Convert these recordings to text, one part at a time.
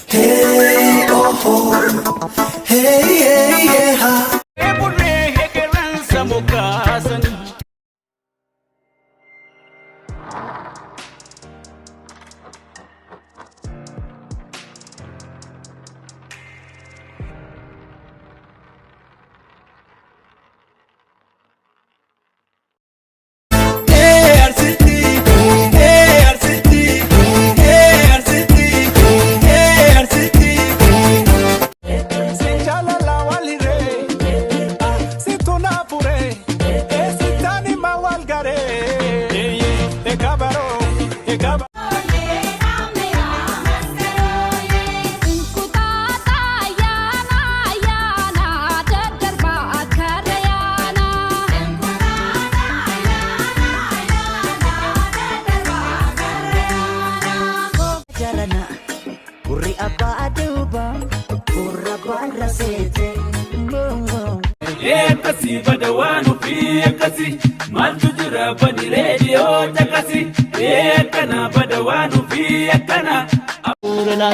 Hey, oh, hey, hey, yeah. Kasi badawanu fi kasi maltu jira bani radio takasi kana badawanu fi kana apurala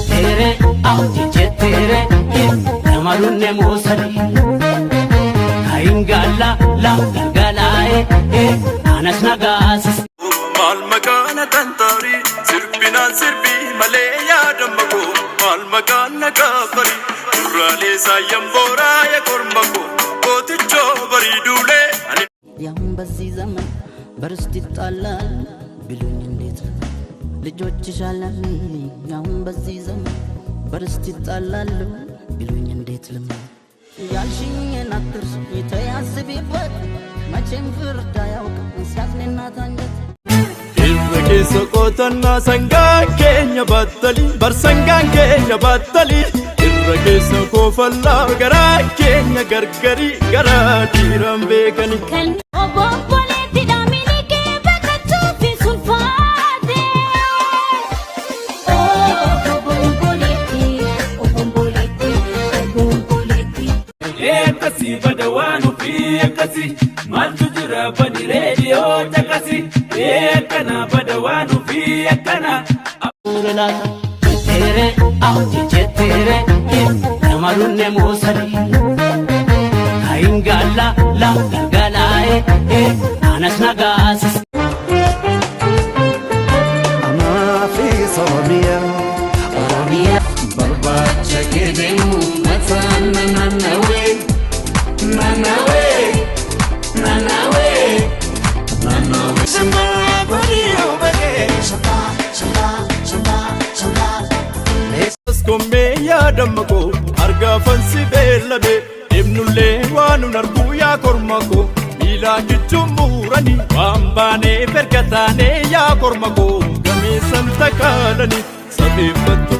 tere auti tere namarunne mosali kaingala la galae anas nagas mal magana tantari sirbina sirbi maleya damako mal magana kafari urale sayambora ya kormako ያም በዚህ ዘመን በርስት ይጣላል ቢሉኝ እንዴት ልጆችሽ አላሚ ያም በዚህ ዘመን በርስት ይጣላል ቢሉኝ እንዴት ያልሽኝን አትርሽ ተያስቢበት መቼም ፍርድ አያውቅም ሲያዝንና ታንጀት irrake soqotanna sangaan keenya battali barsangaan keenya battali irrake soko fallaa garaa keenya gargari garaa diiran beekani kan obomboleetti dhaamini kee bakkachuu fi sulfaate obomboleetti akkasi badawaanu fi akkasi maaltu jira bani reediyoo takasi kana badawanu fi kana apurala tere auti tere namarunne mosali kaingala la galae anas nagas Amafi Somalia, Oromia, Barbacha Kedemu, Matana Nanawe, Nanawe, Nanawe, Nanawe. Kommeya damako arga fansi belabe emnulle wanu narbu ya kormako ila kichumurani wambane perkatane ya kormako gami santakalani sabifatu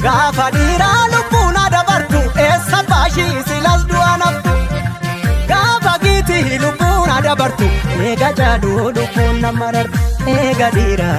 gafa dira lubuna dabartu essa bashi silas duanaftu gafa giti lubuna dabartu ega jadu lubuna marar ega dira